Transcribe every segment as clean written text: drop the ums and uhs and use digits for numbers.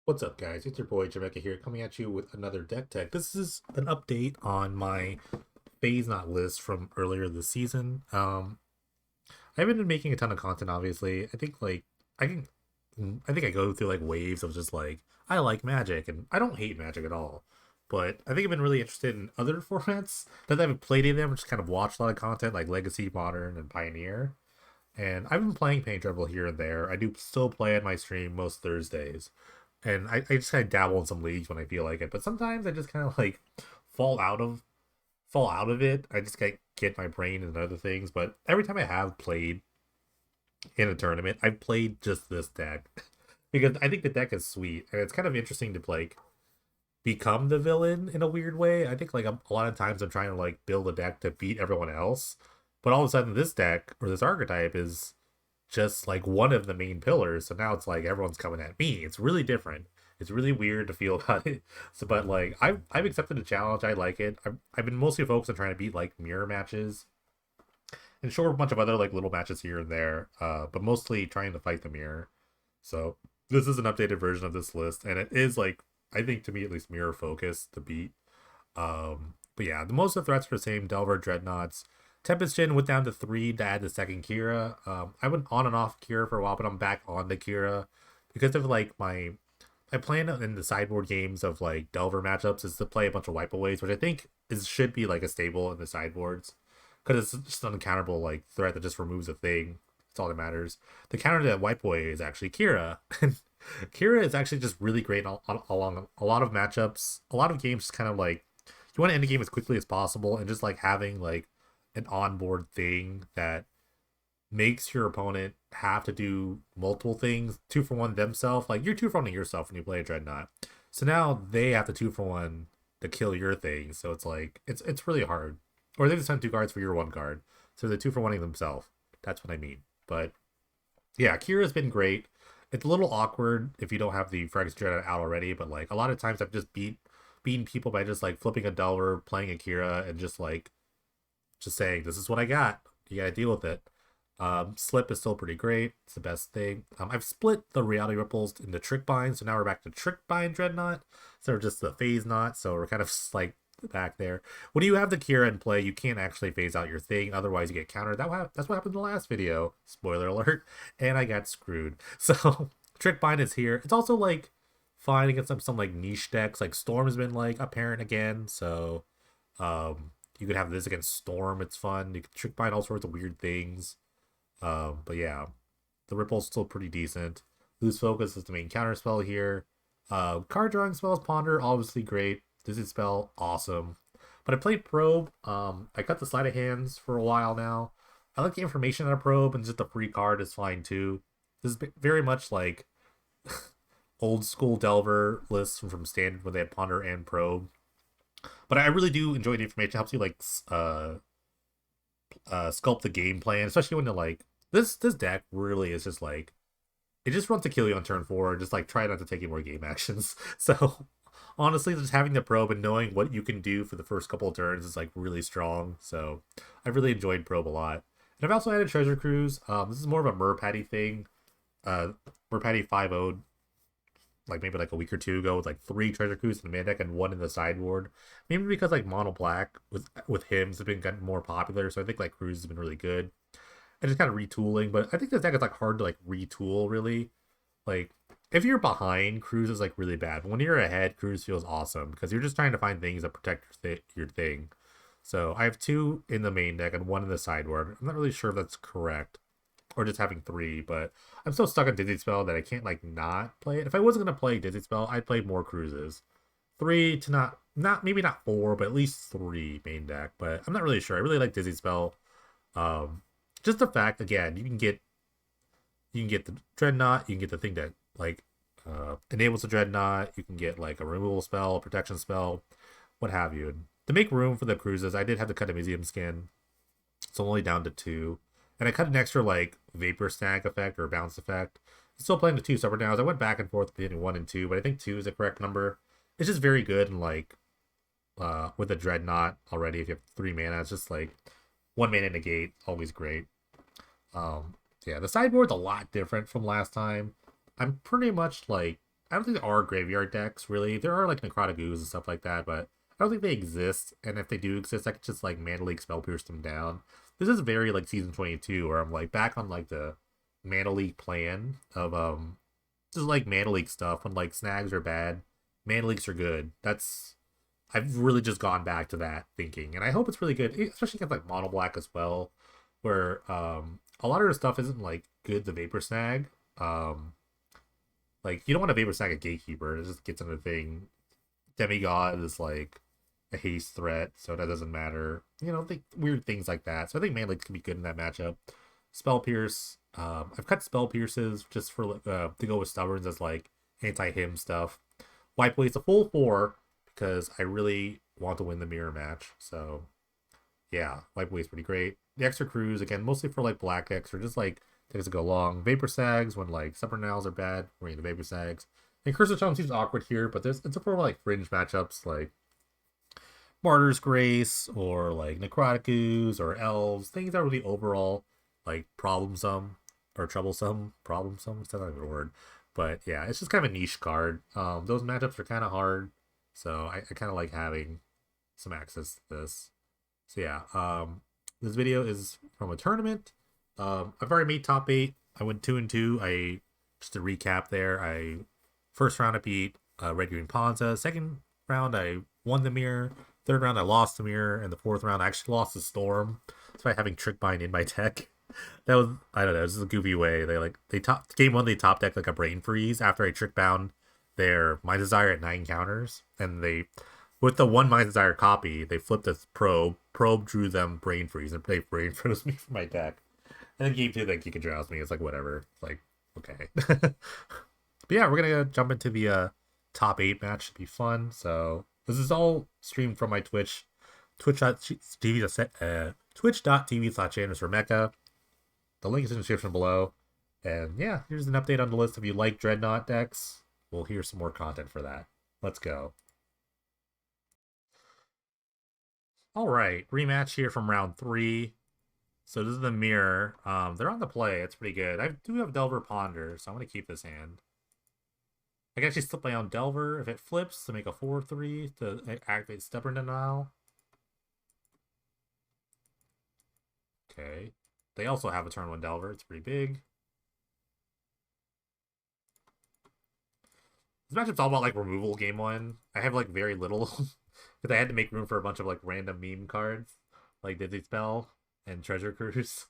What's up, guys? It's your boy Jamaica here, coming at you with another deck tech. This is an update on my PHASE-NOUGHT list from earlier this season. I haven't been making a ton of content, obviously. I can, I think I go through like waves of just like I like Magic, and I don't hate Magic at all. But I think I've been really interested in other formats that I haven't played any of them. Just kind of watched a lot of content like Legacy, Modern, and Pioneer. And I've been playing Paint Trouble here and there. I do still play at my stream most Thursdays. And I just kind of dabble in some leagues when I feel like it. But sometimes I just kind of like fall out of fall out of it. I just get my brain and other things. But every time I have played in a tournament, I've played just this deck. Because I think the deck is sweet. And it's kind of interesting to like become the villain in a weird way. I think like a lot of times I'm trying to like build a deck to beat everyone else. But all of a sudden this deck or this archetype is just like one of the main pillars. So now it's like everyone's coming at me. It's really different. It's really weird to feel about it. So, but like I've accepted the challenge. I like it. I've been mostly focused on trying to beat like mirror matches and sure a bunch of other like little matches here and there. But mostly trying to fight the mirror. So this is an updated version of this list, and it is like I think to me at least mirror focused to beat. But yeah, the most of the threats are the same. Delver, Dreadnoughts, Tempest Chin went down to 3 to add the second Kira. I went on and off Kira for a while, but I'm back on the Kira because of like my plan in the sideboard games of like Delver matchups is to play a bunch of wipeaways, which I think should be like a staple in the sideboards because it's just an uncounterable like threat that just removes a thing. That's all that matters. The counter to that wipeaway is actually Kira. Kira is actually just really great along a lot of matchups. A lot of games just kind of like you want to end the game as quickly as possible, and just like having like an onboard thing that makes your opponent have to do multiple things, 2-for-1 themselves. Like you're 2-for-1 yourself when you play a Dreadnought. So now they have to 2-for-1 to kill your thing. So it's like it's really hard. Or they just send 2 cards for your 1 card. So they're 2-for-1ing themselves. That's what I mean. But yeah, Kira's been great. It's a little awkward if you don't have the Fragment Dreadnought out already, but like a lot of times I've just beaten people by just like flipping a Delver, playing a Kira, and just saying, this is what I got. You gotta deal with it. Slip is still pretty great. It's the best thing. I've split the Reality Ripples into Trick Bind, so now we're back to Trick Bind Dreadnought. So we're just the PHASE-NOUGHT, so we're kind of like back there. When you have the Kira in play, you can't actually phase out your thing, otherwise you get countered. That's what happened in the last video. Spoiler alert. And I got screwed. So Trick Bind is here. It's also like fine against some like niche decks. Like Storm's been like apparent again, so you could have this against Storm. It's fun. You can trick bind all sorts of weird things. But yeah, the Ripple's still pretty decent. Lose Focus is the main counter spell here. Card drawing spells, Ponder, obviously great. Dizzy Spell, awesome. But I played Probe. I cut the sleight of hands for a while now. I like the information on a Probe, and just a free card is fine too. This is very much like old school Delver lists from Standard when they had Ponder and Probe. But I really do enjoy the information. It helps you like sculpt the game plan, especially when like this deck really is just like it just runs to kill you on turn 4. Just like try not to take any more game actions. So honestly, just having the probe and knowing what you can do for the first couple of turns is like really strong. So I really enjoyed probe a lot. And I've also added Treasure Cruise. This is more of a Merpatty thing. Merpatty 5-0'd like maybe like a week or two ago with like 3 Treasure Cruise in the main deck and 1 in the sideboard. Maybe because like Mono Black with hymns have been getting more popular, so I think like Cruise has been really good. And just kind of retooling, but I think this deck is like hard to like retool really. Like if you're behind, Cruise is like really bad. But when you're ahead, Cruise feels awesome because you're just trying to find things that protect your thing. So I have 2 in the main deck and 1 in the sideboard. I'm not really sure if that's correct or just having 3, but I'm so stuck on Dizzy Spell that I can't like not play it. If I wasn't gonna play Dizzy Spell, I'd play more Cruises. 3 to not maybe not 4, but at least 3 main deck. But I'm not really sure. I really like Dizzy Spell. Just the fact again, you can get the Dreadnought, you can get the thing that like enables the Dreadnought, you can get like a removal spell, a protection spell, what have you. And to make room for the Cruises, I did have to cut a museum skin, so I'm only down to 2. And I cut an extra like vapor stack effect or bounce effect. I'm still playing the 2 separate now. I went back and forth between 1 and 2, but I think 2 is the correct number. It's just very good and like with a Dreadnought already, if you have 3 mana, it's just like 1 mana negate, always great. Yeah, the sideboard's a lot different from last time. I'm pretty much like I don't think there are graveyard decks really. There are like Necrotic Ooze and stuff like that, but I don't think they exist. And if they do exist, I could just like Mana Leak Spell Pierce them down. This is very like season 22, where I'm like back on like the Mana Leak plan of just like Mana Leak stuff. When like snags are bad, Mana Leaks are good. That's I've really just gone back to that thinking, and I hope it's really good, especially against like Mono Black as well, where a lot of the stuff isn't like good. The Vapor Snag, um, like you don't want to Vapor Snag a Gatekeeper. It just gets into the thing. Demigod is like a haste threat, so that doesn't matter. You know, weird things like that. So I think Mana Leaks can be good in that matchup. Spell Pierce. I've cut Spell Pierces just for to go with Stubborns as like anti-him stuff. Wipe Waste's a full 4 because I really want to win the mirror match. So yeah, Wipe Waste's pretty great. The extra crews again, mostly for like black decks or just like decks that go long. Vapor Sags when like Stubborn Nails are bad. We're into Vapor Sags. And Curse of Tome seems awkward here, but it's for like fringe matchups like Martyr's Grace or like Necrotic Ooze or Elves, things that are really overall like problemsome or troublesome. Problemsome? It's not even a word. But yeah, it's just kind of a niche card. Those matchups are kind of hard, so I kind of like having some access to this. So yeah, this video is from a tournament. I've already made top 8. I went 2-2. I just to recap there. I first round I beat Red Green Ponza. Second round I won the mirror. Third round I lost the mirror, and the fourth round I actually lost the storm. That's by having Trick Bind in my deck. That was I don't know. This is a goofy way. They top game 1 they top deck like a Brain Freeze after I Trick Bound their Mind Desire at 9 counters, and they with the one Mind Desire copy they flipped a probe. Probe drew them Brain Freeze and they Brain Froze me from my deck. And then game 2 they Giga Drowse me. It's like whatever. It's like okay. But yeah, we're gonna jump into the top 8 match. Should be fun. So this is all streamed from my Twitch, twitch.tv/Janus The link is in the description below. And yeah, here's an update on the list. If you like Dreadnought decks, we'll hear some more content for that. Let's go. All right, rematch here from round 3. So this is the mirror. They're on the play. It's pretty good. I do have Delver Ponder, so I'm gonna keep this hand. I can actually slip my own Delver if it flips to make a 4/3 to activate Stubborn Denial. Okay. They also have a turn 1 Delver. It's pretty big. This matchup's all about like removal game 1. I have like very little because I had to make room for a bunch of like random meme cards like Dizzy Spell and Treasure Cruise.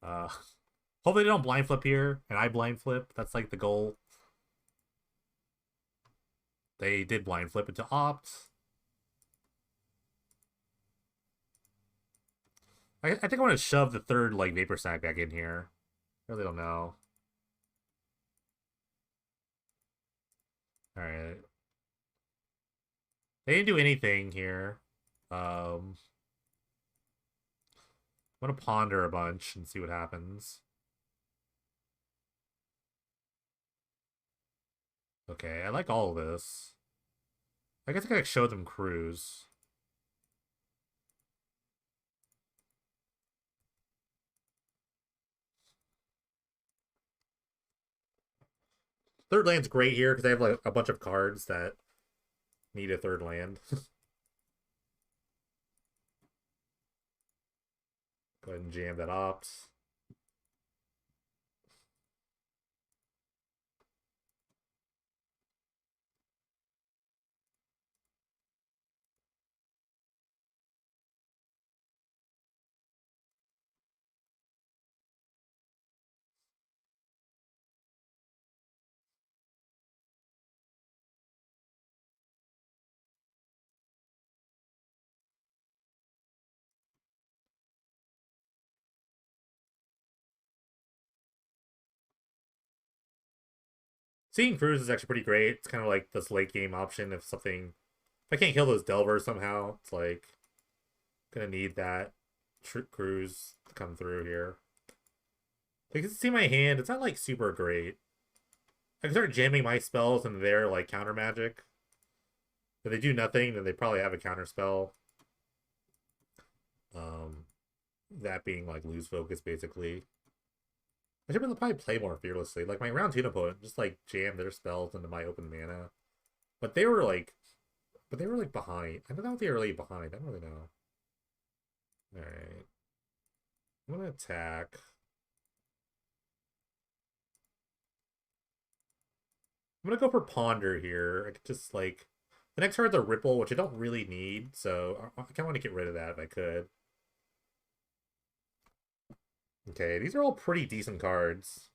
Uh, hopefully they don't blind flip here, and I blind flip. That's like the goal. They did blind flip into opt. I think I want to shove the third like Vapor Sack back in here. I really don't know. All right. They didn't do anything here. I'm gonna ponder a bunch and see what happens. Okay, I like all of this. I guess I gotta show them Cruise. Third land's great here because I have like a bunch of cards that need a third land. Go ahead and jam that ops. Seeing Cruise is actually pretty great. It's kind of like this late game option if something. If I can't kill those Delvers somehow, it's like gonna need that Cruise to come through here. You can see my hand. It's not like super great. I can start jamming my spells and they're like counter magic. If they do nothing, then they probably have a counter spell. That being like lose focus basically. I should probably play more fearlessly. Like my round 2 opponent just like jammed their spells into my open mana. But they were like behind. I don't know if they were really behind. I don't really know. Alright. I'm gonna attack. I'm gonna go for Ponder here. I could just like the next card's a Ripple, which I don't really need, so I kind of want to get rid of that if I could. Okay, these are all pretty decent cards.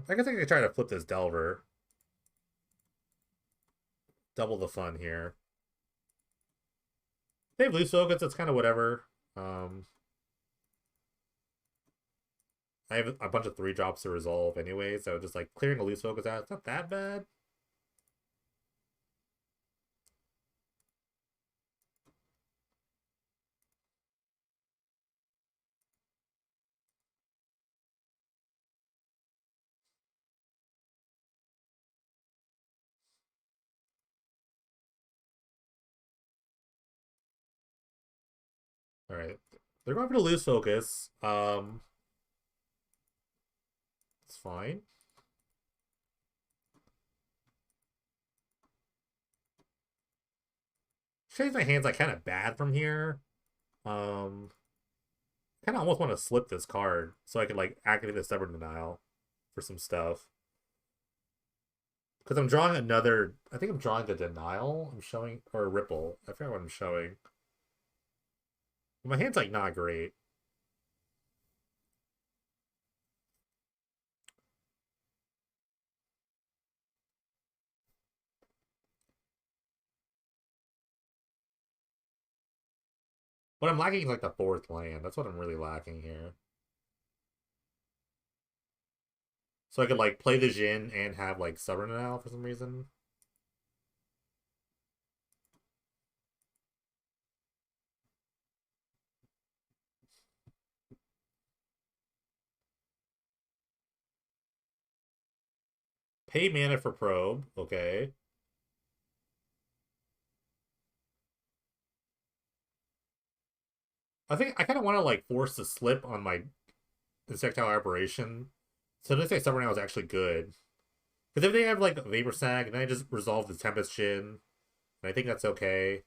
I guess I could try to flip this Delver. Double the fun here. They have loose focus, it's kind of whatever. I have a bunch of 3-drops to resolve anyway, so just like clearing a loose focus out, it's not that bad. Alright. They're going for the loose focus. It's fine. Shades my hand's like kind of bad from here. Um, kind of almost want to slip this card so I can like activate the Stubborn Denial for some stuff. Because I'm drawing another. I think I'm drawing the Denial. I'm showing or Ripple. I forgot what I'm showing. My hand's like not great. What I'm lacking is like the 4th land. That's what I'm really lacking here. So I could like play the Jin and have like Stubborn Denial for some reason. Pay mana for Probe. Okay. I think I kind of want to like force the slip on my Insectile Aberration. So this say Stubborn Denial is actually good. Because if they have like Vapor Sag, then I just resolve the Tempest Jin. And I think that's okay.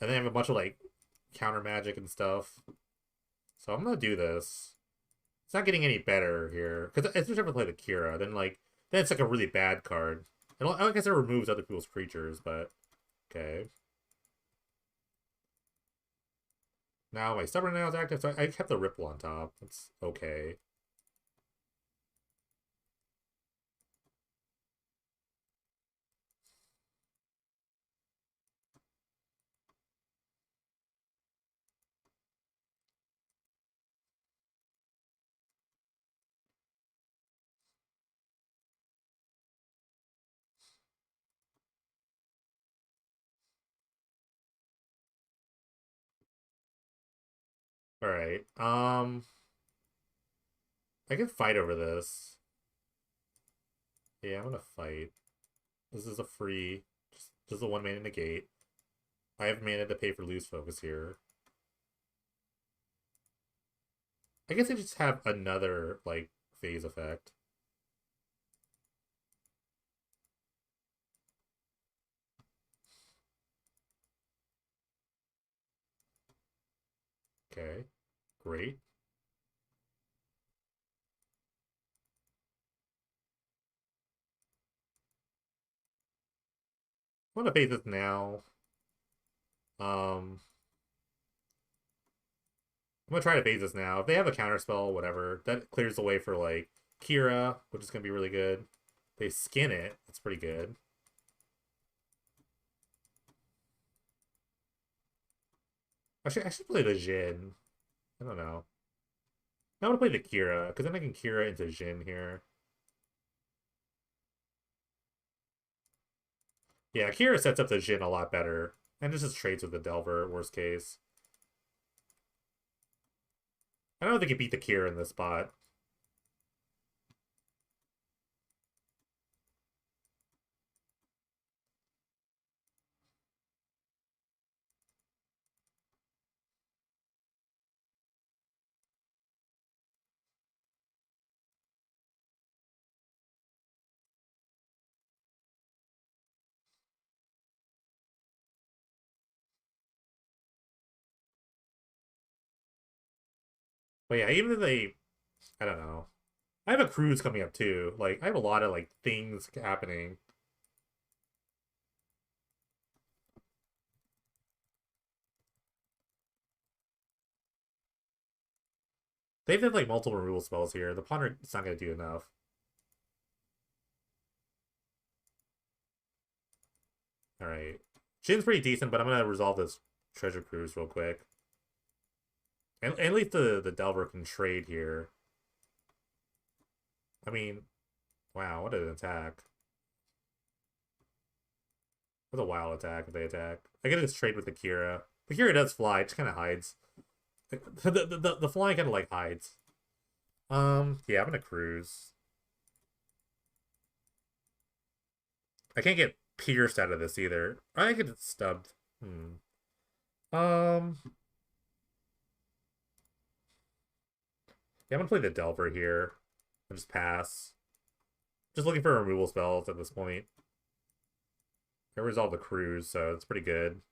And then I have a bunch of like counter magic and stuff. So I'm gonna do this. It's not getting any better here. Because especially if I play the Kira, then it's like a really bad card. And I guess it removes other people's creatures, but okay. Now my Stubborn Nail is active, so I kept the Ripple on top. That's okay. Alright. I can fight over this. Yeah, I'm gonna fight. This is a free, just a 1 mana negate. I have mana to pay for loose focus here. I guess I just have another, like, phase effect. Okay. Great. I'm gonna phase this now. Um, I'm gonna try to phase this now. If they have a counterspell, whatever, that clears the way for, like, Kira, which is gonna be really good. They skin it. That's pretty good. I should play the Jin. I don't know. I want to play the Kira, because then I can Kira into Jin here. Yeah, Kira sets up the Jin a lot better. And this just trades with the Delver, worst case. I don't know if they can beat the Kira in this spot. But yeah, even if they, I don't know. I have a cruise coming up too. Like I have a lot of like things happening. They've had like multiple removal spells here. The Ponder is not gonna do enough. All right, Jin's pretty decent, but I'm gonna resolve this treasure cruise real quick. And at least the Delver can trade here. I mean, wow, what an attack! What a wild attack if they attack. I could just trade with Akira. Akira does fly, it just kind of hides. The flying kind of like hides. Yeah, I'm gonna cruise. I can't get pierced out of this either. I get stubbed. Um, yeah, I'm gonna play the Delver here. I'll just pass. Just looking for removal spells at this point. I resolved the cruise, so it's pretty good.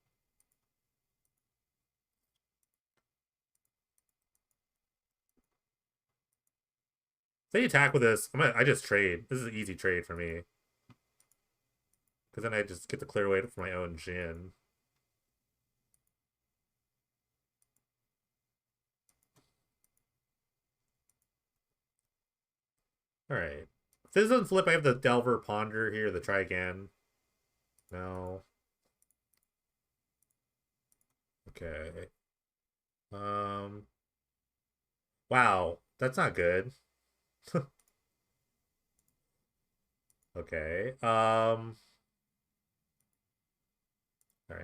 If they attack with this, I just trade. This is an easy trade for me. Because then I just get to clear away for my own Jin. Alright. If this doesn't flip, I have the Delver Ponder here, the try again. No. Okay. Um. Wow. That's not good. Okay. Alright,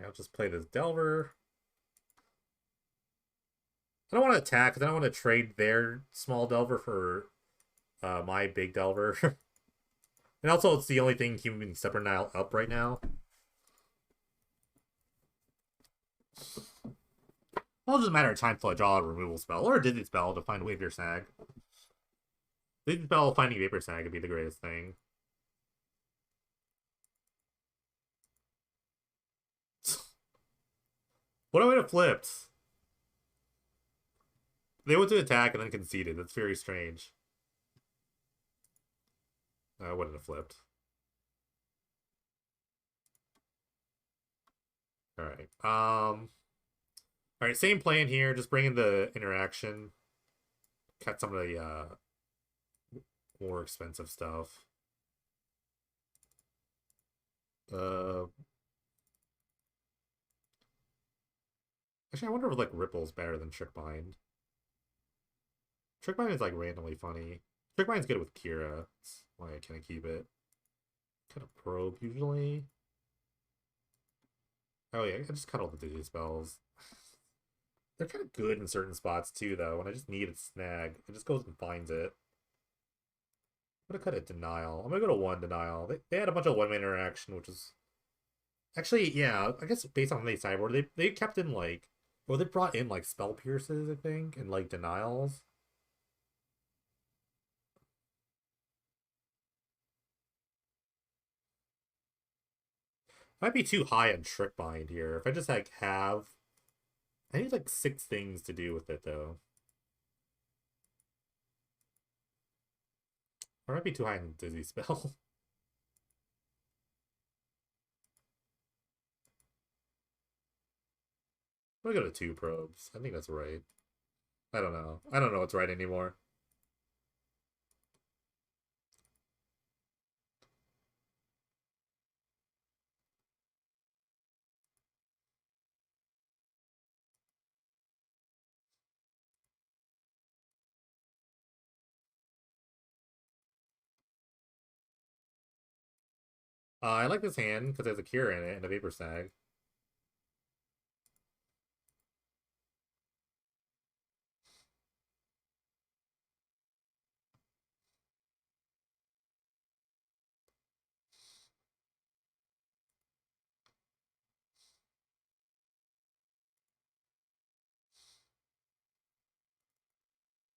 I'll just play this Delver. I don't want to attack because I don't want to trade their small Delver for my big Delver. And also, it's the only thing keeping Stubborn Nile up right now. Well, it's just a matter of time till I draw a removal spell or a Dizzy spell to find Wave Your Snag. Dizzy spell finding Vapor Snag would be the greatest thing. What would have flipped? They went to attack and then conceded. That's very strange. I wouldn't have flipped. All right. All right. Same plan here. Just bring in the interaction. Cut some of the more expensive stuff. Uh, Actually, I wonder if like Ripple's better than Trickbind. Trickbind is like randomly funny. Trickbind's good with Kira. That's why I kind of keep it. Kind of probe usually. Oh yeah, I just cut all the Dizzy spells. They're kind of good in certain spots too, though. When I just need a snag, it just goes and finds it. I'm gonna cut it Denial. I'm gonna go to one Denial. They had a bunch of one-man interaction, which is actually, yeah, I guess based on the sideboard, they kept in like, well, they brought in like Spell Pierces, I think, and like Denials. Might be too high on Trick Bind here. If I just like have, I need like 6 things to do with it though. Or might be too high on Dizzy Spell. I'm gonna go to 2 probes. I think that's right. I don't know. I don't know what's right anymore. I like this hand because there's a cure in it and a Vapor Snag.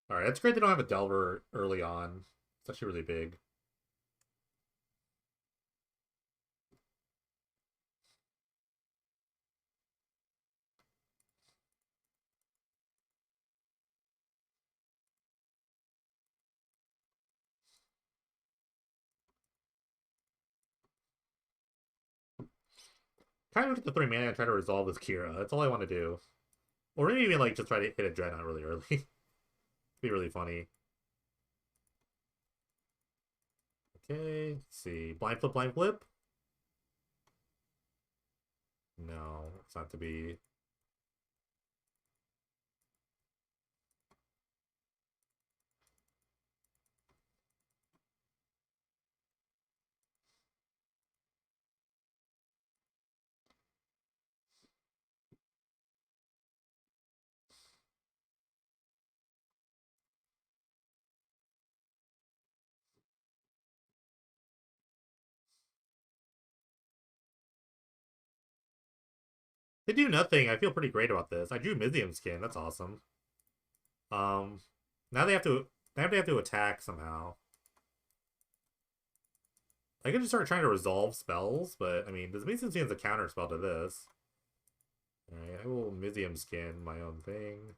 Alright, that's great they don't have a Delver early on. It's actually really big. Kind of get the 3 mana and try to resolve this Kira. That's all I want to do. Or maybe even like just try to hit a Dreadnought really early. Be really funny. Okay, let's see. Blind flip, blind flip. No, it's not to be. They do nothing. I feel pretty great about this. I drew Mythium Skin. That's awesome. Um, now they have to attack somehow. I could just start trying to resolve spells, but I mean, this Mythium Skin's a counter spell to this. Alright, I will Mythium Skin my own thing.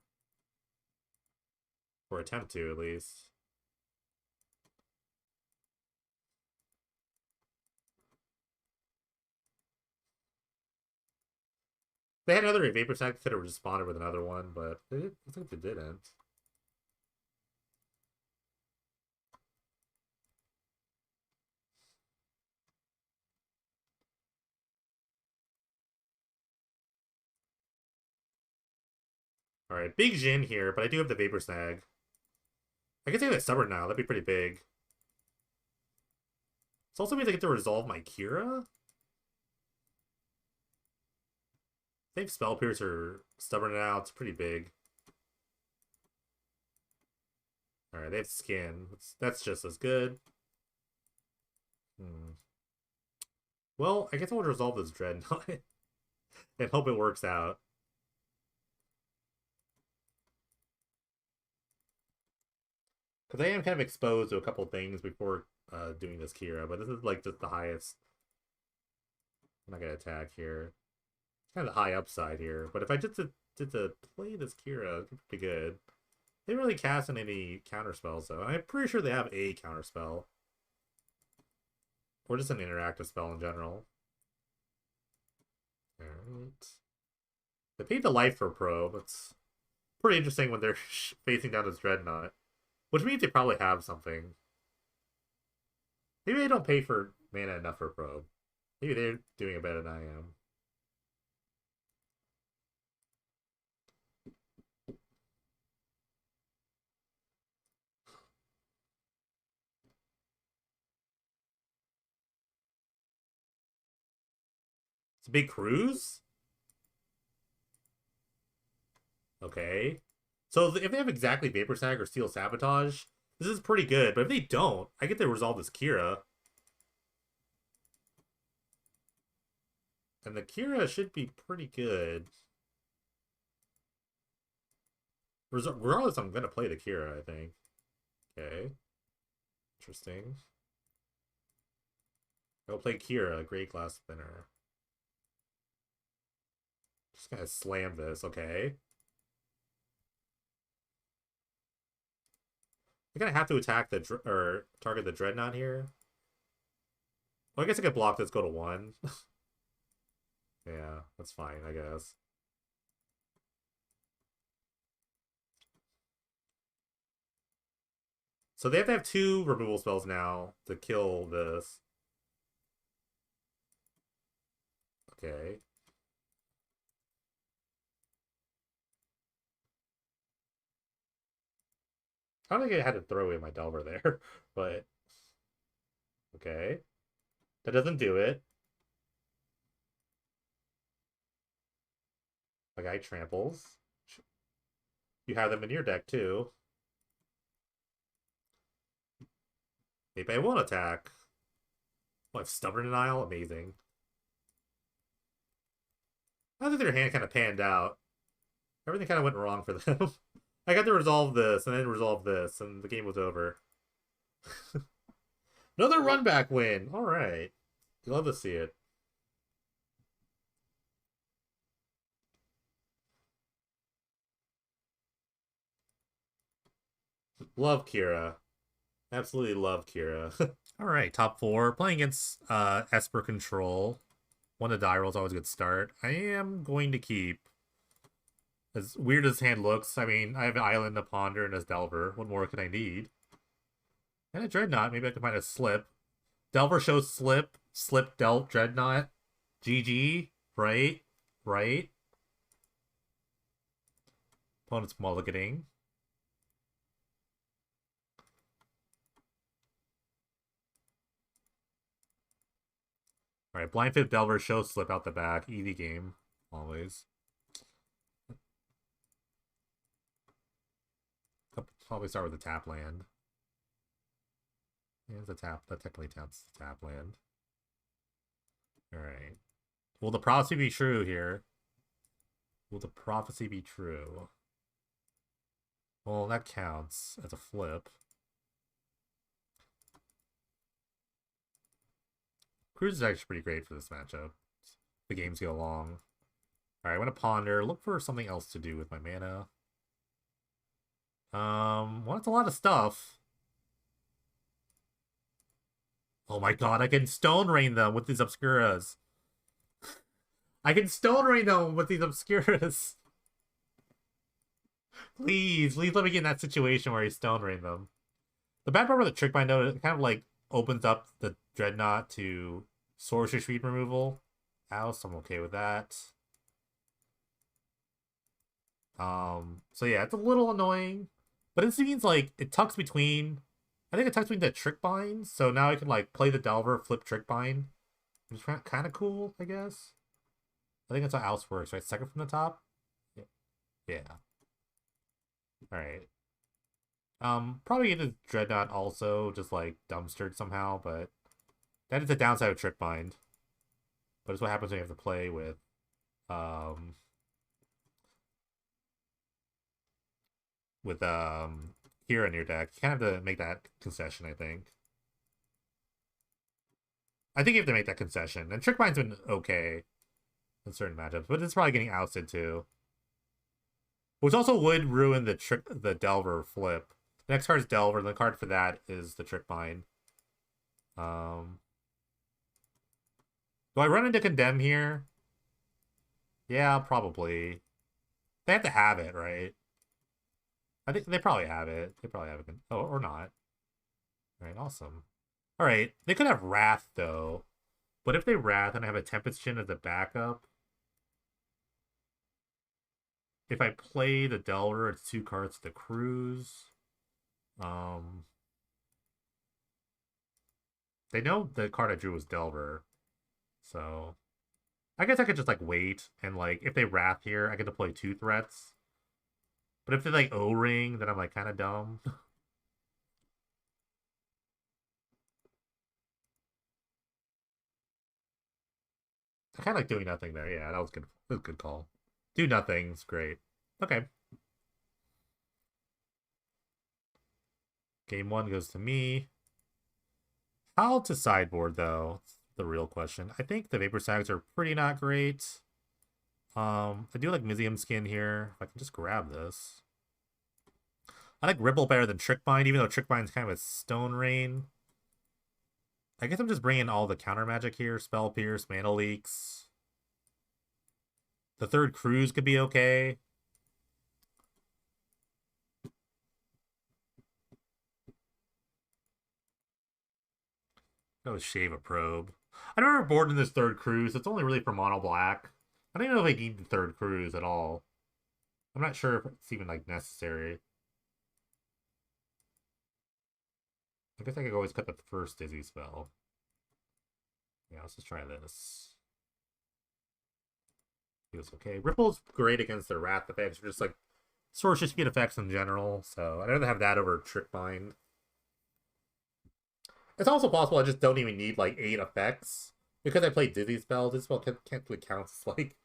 Or attempt to, at least. They had another Vapor Sack, could have responded with another one, but I think they didn't. Alright, big Jin here, but I do have the Vapor Snag. I can take that Stubborn now, that'd be pretty big. This also means I get to resolve my Kira? They have Spell Piercer, Stubborn now, it's pretty big. Alright, they have Skin. That's just as good. Well, I guess I'll resolve this Dreadnought and hope it works out. Because I am kind of exposed to a couple things before doing this Kira, but this is like just the highest. I'm not going to attack here. It's kind of the high upside here, but if I did to play this Kira, it'd be pretty good. They didn't really cast in any counter spells, though. I'm pretty sure they have a counter spell. Or just an interactive spell in general. Alright. They paid the life for probe. It's pretty interesting when they're facing down this Dreadnought. Which means they probably have something. Maybe they don't pay for mana enough for probe. Maybe they're doing it better than I am. It's a big cruise? Okay. So if they have exactly Vapor Sag or Steel Sabotage, this is pretty good. But if they don't, I get to resolve this Kira. And the Kira should be pretty good. Regardless, I'm going to play the Kira, I think. Okay. Interesting. I'll play Kira, Great Glass Spinner. Just gonna slam this, okay. I'm gonna have to attack or target the Dreadnought here. Well, I guess I could block this, go to 1. Yeah, that's fine, I guess. So they have to have 2 removal spells now to kill this. Okay. I don't think I had to throw away my Delver there, but okay. That doesn't do it. My guy tramples. You have them in your deck too. Maybe I won't attack. Oh, I have Stubborn Denial? Amazing. I think their hand kind of panned out. Everything kind of went wrong for them. I got to resolve this and then resolve this, and the game was over. Another run back win. All right. You love to see it. Love Kira. Absolutely love Kira. All right, top 4. Playing against Esper Control. One of the die rolls always a good start. I am going to keep. As weird as his hand looks, I mean, I have an Island, a Ponder, and a Delver. What more could I need? And a Dreadnought. Maybe I can find a Slip. Delver shows Slip. Slip dealt Dreadnought. GG. Right. Right. Opponent's mulliganing. Alright, Blind Fifth Delver shows Slip out the back. Easy game. Always. I'll probably start with the tap land. Yeah, it's a tap. That technically taps the tap land. Alright. Will the prophecy be true here? Will the prophecy be true? Well, that counts as a flip. Cruise is actually pretty great for this matchup. The games go long. Alright, I want to ponder. Look for something else to do with my mana. Well, that's a lot of stuff. Oh my god, I can Stone Rain them with these Obscuras. I can Stone Rain them with these Obscuras. Please let me get in that situation where I Stone Rain them. The bad part with the Trick Bind, though, it kind of like opens up the Dreadnought to Sorcery Speed removal. Oust, I'm okay with that. So yeah, it's a little annoying. But it seems like it tucks between... I think it tucks between the Trick Binds, so now I can like play the Delver, flip Trick Bind. Which is kind of cool, I guess. I think that's how Oust works, right? Second from the top? Yeah. Alright. Probably get the Dreadnought also, just like dumpstered somehow, but that is the downside of Trick Bind. But it's what happens when you have to play with Kira in your deck. You kind of have to make that concession, I think. I think you have to make that concession. And Trick Bind's been okay in certain matchups, but it's probably getting ousted too. Which also would ruin the Delver flip. The next card is Delver, and the card for that is the Trick Bind. Do I run into Condemn here? Yeah, probably. They have to have it, right? I think they probably have it. They probably have it. Oh, or not. Alright, awesome. Alright, they could have Wrath, though. But if they Wrath and I have a Tempest Chin as a backup, if I play the Delver, it's 2 cards to Cruise. They know the card I drew was Delver. So I guess I could just like wait and like if they Wrath here, I get to play 2 threats. But if they like O-Ring, then I'm like kind of dumb. I kind of like doing nothing there. Yeah, that was good. That was a good call. Do nothing's great. Okay. Game 1 goes to me. How to sideboard, though? It's the real question. I think the Vapor Sags are pretty not great. I do like Mizium Skin here. If I can just grab this. I like Ripple better than Trick Bind, even though Trick Bind's kind of a Stone Rain. I guess I'm just bringing all the counter magic here. Spell Pierce, Mana Leaks. The 3rd Cruise could be okay. That was Shave a Probe. I never board in this 3rd Cruise. It's only really for mono black. I don't even know if I need the 3rd Cruise at all. I'm not sure if it's even like necessary. I guess I could always cut the first Dizzy spell. Yeah, let's just try this. Feels okay. Ripple's great against their Wrath effects, or just like Sorcery Speed effects in general, so I'd rather have that over Trick Bind. It's also possible I just don't even need like 8 effects. Because I play Dizzy Spell, Dizzy Spell can't really count as like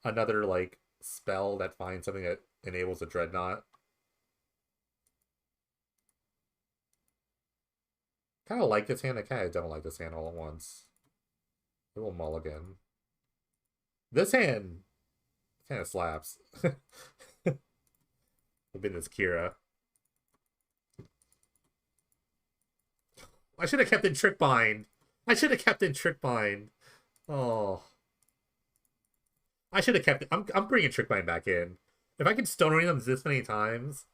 another like spell that finds something that enables a Dreadnought. Kind of like this hand, I kind of don't like this hand all at once. A little mulligan. This hand kind of slaps. I've been this Kira. I should have kept in Trick Bind. I should have kept in Trick Bind. Oh. I should have kept it. I'm bringing Trick Mine back in. If I can Stone Ring them this many times.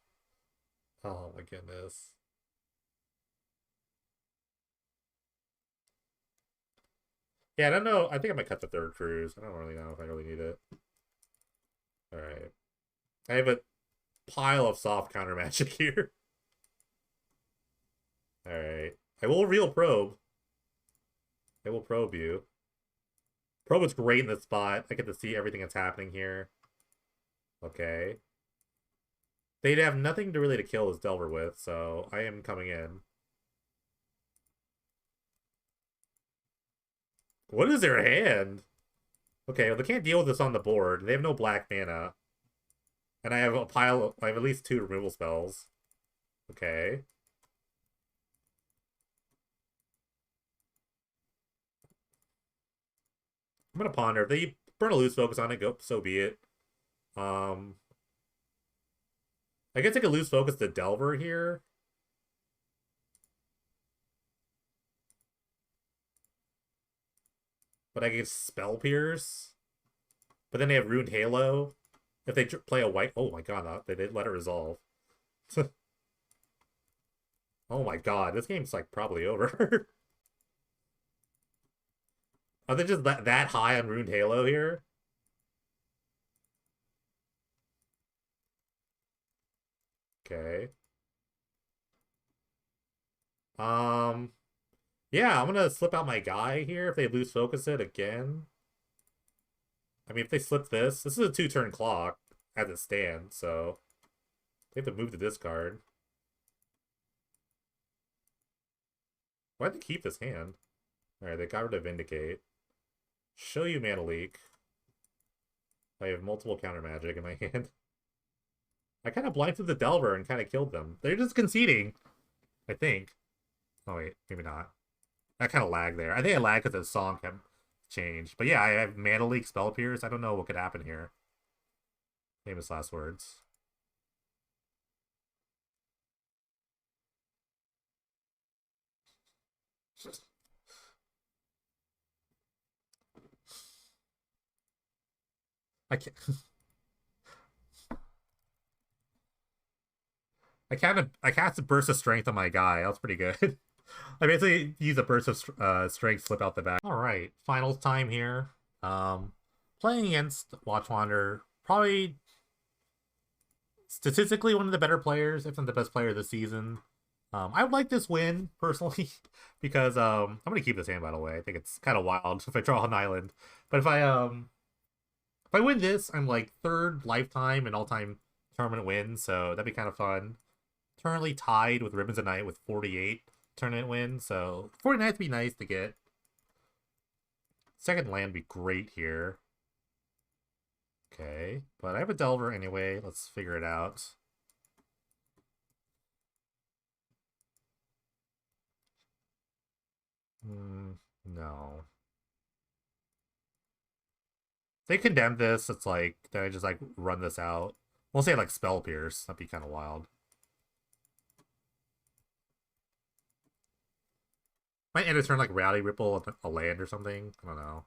Oh my goodness. Yeah, I don't know. I think I might cut the third cruise. I don't really know if I really need it. Alright. I have a pile of soft counter magic here. Alright. I will real probe. I will probe you. Probe is great in this spot. I get to see everything that's happening here. Okay. They'd have nothing to really to kill this Delver with, so I am coming in. What is their hand? Okay, well, they can't deal with this on the board. They have no black mana. And I have a pile of, I have at least 2 removal spells. Okay. I'm gonna ponder. If they burn a loose focus on it, go so be it. Um I guess I could lose focus to Delver here. But I could Spell Pierce. But then they have Ruined Halo. If they play a white... Oh my god, they did let it resolve. Oh my god, this game's like probably over. Are they just that high on Ruined Halo here? Okay. Um, yeah, I'm gonna slip out my guy here if they lose focus it again. I mean, if they slip this is a 2-turn clock as it stands, so they have to move the discard. Why'd they keep this hand? Alright, they got rid of Vindicate. Show you Mana Leak. I have multiple counter magic in my hand. I kind of blinded the Delver and kind of killed them. They're just conceding, I think. Oh wait, maybe not. That kind of lagged there. I think I lagged because the song kept changed. But yeah, I have Mana Leak, Spell Pierce. I don't know what could happen here. Famous last words. I can't. I cast a burst of strength on my guy. That was pretty good. I basically use a burst of strength, slip out the back. All right, finals time here. Playing against Watchwander, probably statistically one of the better players, if not the best player this season. I would like this win personally because I'm gonna keep this hand by the way. I think it's kind of wild if I draw an island, but if I win this, I'm like 3rd lifetime and all-time tournament wins, so that'd be kind of fun. Currently tied with Ribbons of Night with 48 tournament wins, so 49 would be nice to get. Second land would be great here. Okay, but I have a Delver anyway. Let's figure it out. No. If they condemn this, it's like, then I just like run this out. We'll say like Spell Pierce. That'd be kind of wild. Might end a turn like Rowdy Ripple a land or something. I don't know.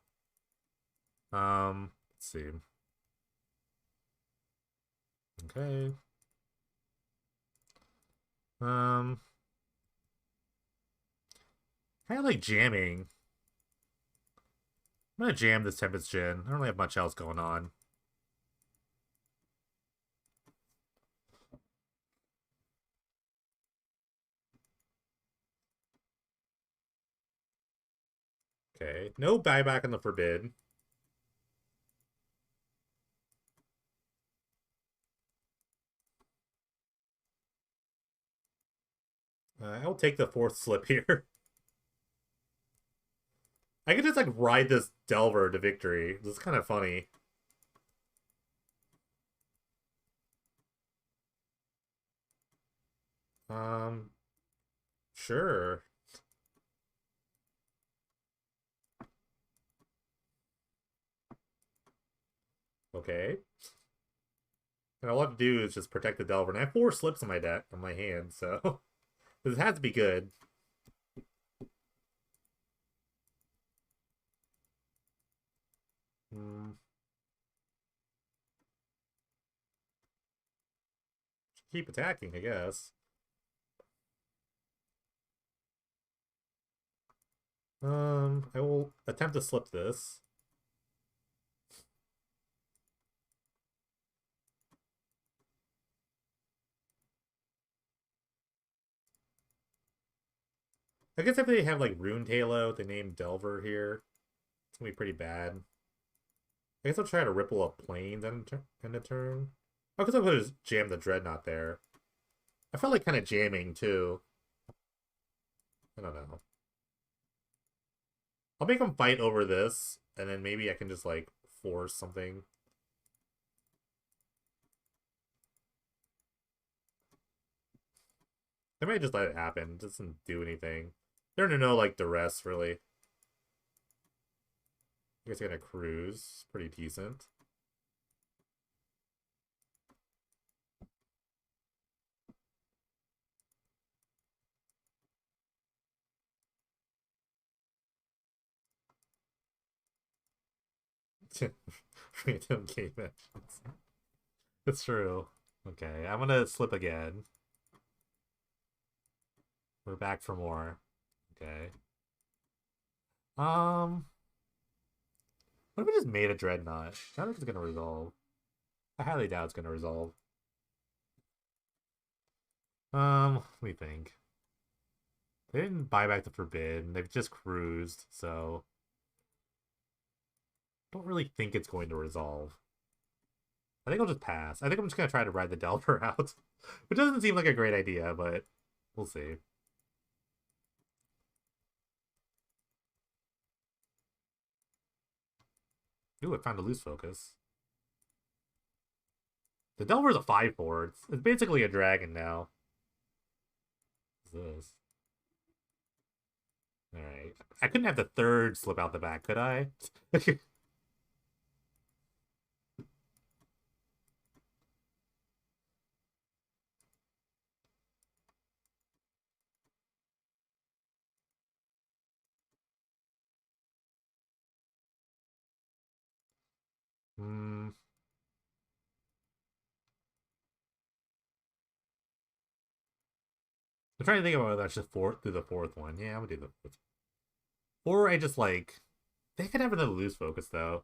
Let's see. Okay. Kind of like jamming. I'm gonna jam this Tempest Gen. I don't really have much else going on. Okay. No buyback on the Forbid. I'll take the 4th slip here. I could just like ride this Delver to victory. This is kind of funny. Sure. Okay. And all I have to do is just protect the Delver. And I have 4 slips in my deck, on my hand, so this has to be good. Keep attacking, I guess. I will attempt to slip this. I guess if they have like Rune Talo, they name Delver here, it's gonna be pretty bad. I guess I'll try to ripple up planes in a turn. Oh, because I could just jam the Dreadnought there. I felt like kind of jamming too. I don't know. I'll make them fight over this, and then maybe I can just like force something. I might just let it happen. It doesn't do anything. They're under no like duress really. I guess I'm gonna cruise. Pretty decent. Random game actions. That's true. Okay, I'm gonna slip again. We're back for more. Okay. What if we just made a Dreadnought? I don't think it's gonna resolve. I highly doubt it's gonna resolve. Let me think. They didn't buy back the Forbid. They've just cruised, so don't really think it's going to resolve. I think I'll just pass. I think I'm just gonna try to ride the Delver out. Which doesn't seem like a great idea, but we'll see. Ooh, I found a loose focus. The Delver's a 5/4. It's basically a dragon now. What's this? Alright. I couldn't have the third slip out the back, could I? Hmm. I'm trying to think about whether I should do the fourth one. Yeah, I'm gonna do the fourth. Or I just like they could have another loose focus though.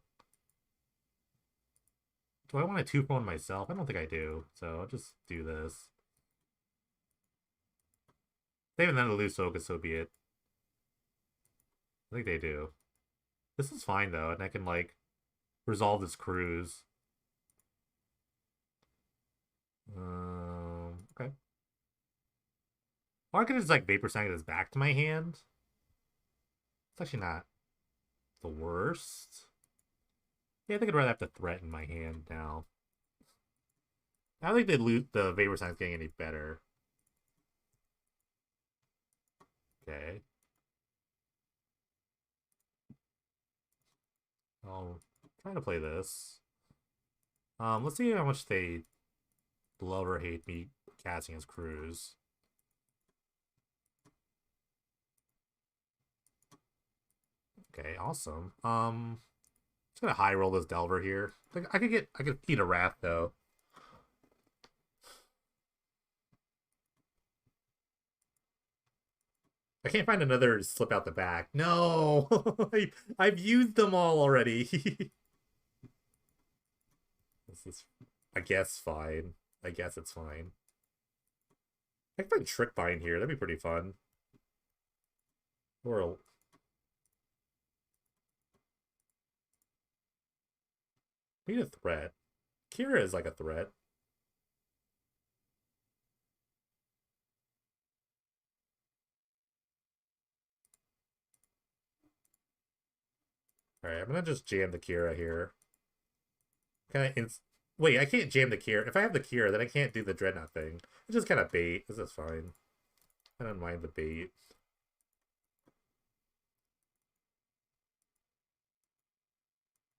Do I want a 2-for-1 myself? I don't think I do. So I'll just do this. They have another loose focus, so be it. I think they do. This is fine though, and I can like resolve this cruise. Okay. Or I could just like Vapor Sand this back to my hand. It's actually not the worst. Yeah, I think I'd rather have to threaten my hand now. I don't think the Vapor Sign's getting any better. Okay. I'll try to play this. Let's see how much they love or hate me casting as Cruise. Okay, awesome. Just gonna high roll this Delver here. I could eat a Wrath though. I can't find another slip out the back. No, I've used them all already. This is, I guess, fine. I guess it's fine. I can find Trick Bind here. That'd be pretty fun. Or we need a threat. Kira is like a threat. Alright, I'm gonna just jam the Kira here. Wait, I can't jam the Kira. If I have the Kira, then I can't do the Dreadnought thing. It's just kind of bait. This is fine. I don't mind the bait.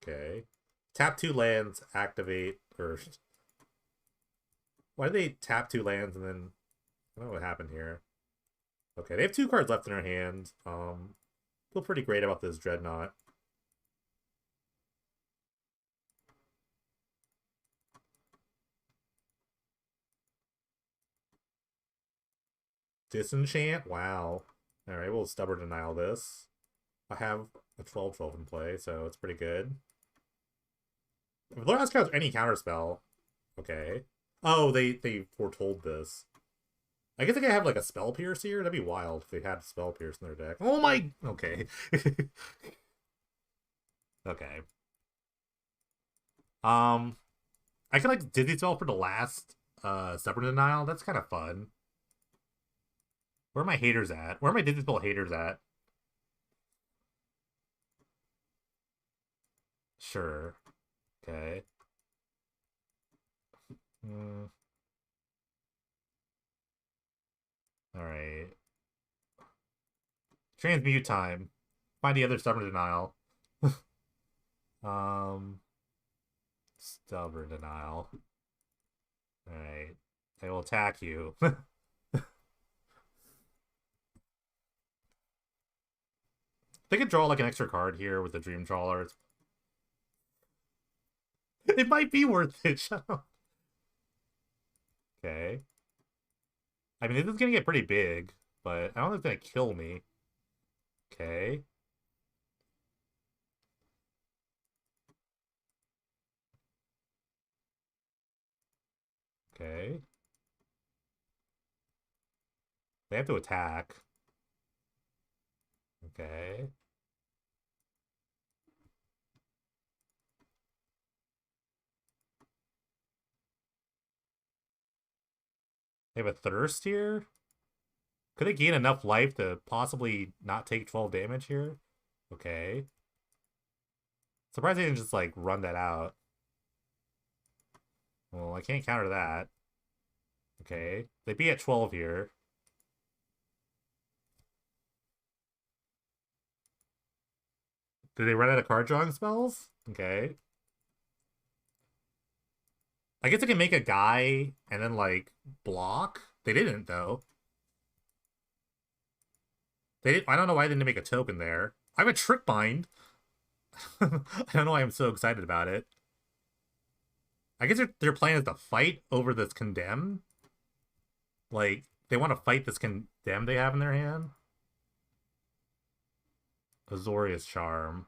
Okay. Tap 2 lands, activate, or... Why do they tap 2 lands and then... I don't know what happened here. Okay, they have 2 cards left in their hand. Feel pretty great about this Dreadnought. Disenchant? Wow. Alright, we'll Stubborn Denial this. I have a 12/12 in play, so it's pretty good. If Lord has any counterspell. Okay. Oh, they foretold this. I guess they could have like a Spell Pierce here. That'd be wild if they had Spell Pierce in their deck. Oh my... Okay. Okay. I could like Dizzy Spell for the last Stubborn Denial. That's kind of fun. Where are my haters at? Where are my Dizzy Spell haters at? Sure. Okay. Mm, Alright. Transmute time. Find the other Stubborn Denial. um Stubborn Denial. Alright. They will attack you. They could draw like an extra card here with the Dream Trawler. It might be worth it. Shut up. Okay. I mean, this is gonna get pretty big, but I don't think it's gonna kill me. Okay. Okay. They have to attack. Okay. They have a Thirst here? Could they gain enough life to possibly not take 12 damage here? Okay. Surprised they didn't just, like, run that out. Well, I can't counter that. Okay. They'd be at 12 here. Did they run out of card drawing spells? Okay. I guess I can make a guy and then, like, block. They didn't, though. They didn't, I don't know why they didn't make a token there. I have a Trick Bind. I don't know why I'm so excited about it. I guess their plan is to fight over this Condemn. Like, they want to fight this Condemn they have in their hand. Azorius Charm.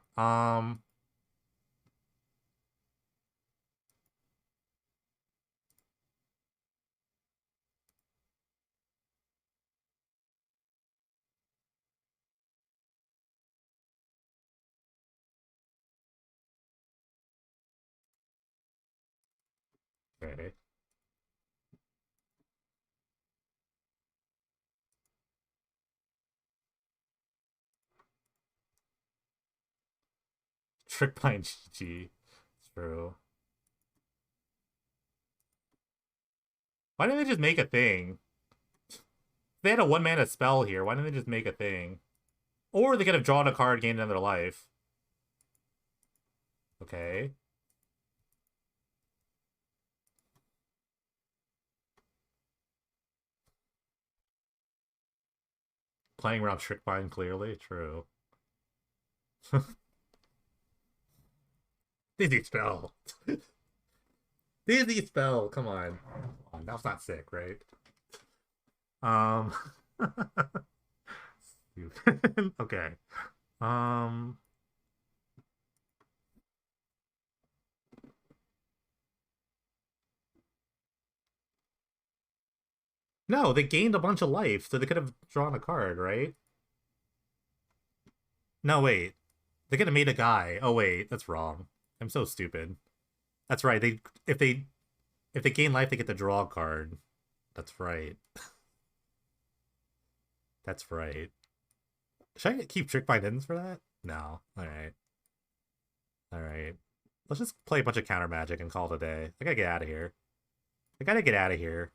Okay. Trick Bind GG. True. Why didn't they just make a thing? If they had a 1-mana spell here, why didn't they just make a thing? Or they could have drawn a card, gained another life. Okay. Playing around Trick Bind, clearly. True. Dizzy Spell. Dizzy Spell. Come on. Come on. That's not sick, right? Um. Okay. Um. No, they gained a bunch of life, so they could have drawn a card, right? No, wait. They could have made a guy. Oh wait, that's wrong. I'm so stupid. That's right. If they gain life, they get to draw a card. That's right. That's right. Should I keep Trick Bind Ends for that? No. Alright. Alright. Let's just play a bunch of counter magic and call it a day. I gotta get out of here. I gotta get out of here.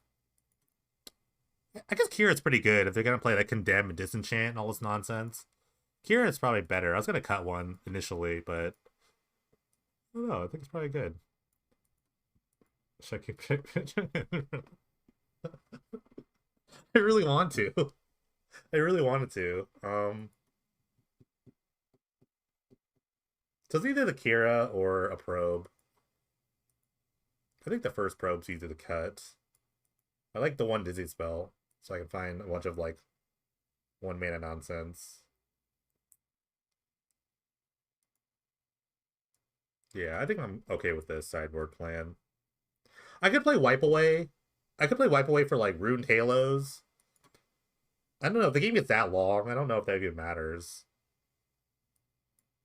I guess Kira's pretty good if they're gonna play like Condemn and Disenchant and all this nonsense. Kira's probably better. I was gonna cut one initially, but I don't know. I think it's probably good. Should I keep I really want to. I really wanted to. So it's either the Kira or a probe. I think the first probe's easy to cut. I like the one Dizzy spell. so I can find a bunch of like 1 mana nonsense. Yeah, I think I'm okay with this sideboard plan. I could play Wipe Away. I could play Wipe Away for like Ruined Halos. I don't know if the game gets that long. I don't know if that even matters.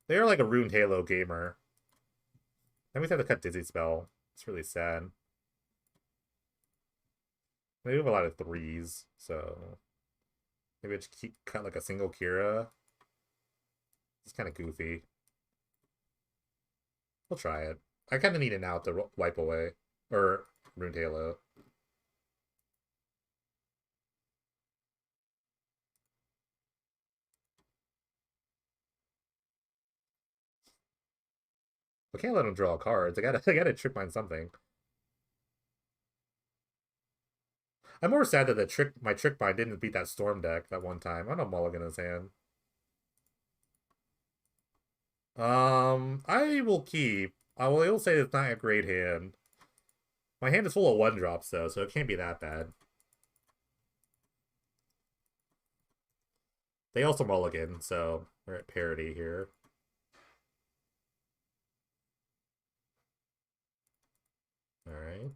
They are like a Ruined Halo gamer. Then we have to cut Dizzy Spell. It's really sad. They have a lot of threes, so maybe I just keep cut like a single Kira. It's kind of goofy. We'll try it. I kind of need it now to Wipe Away or Ruined Halo. I can't let him draw cards. I gotta trick mine something. I'm more sad that my trick bind didn't beat that storm deck that one time. I don't know mulligan in his hand. I will keep. I will say it's not a great hand. My hand is full of 1-drops though, so it can't be that bad. They also mulligan, so we're at parity here. Alright.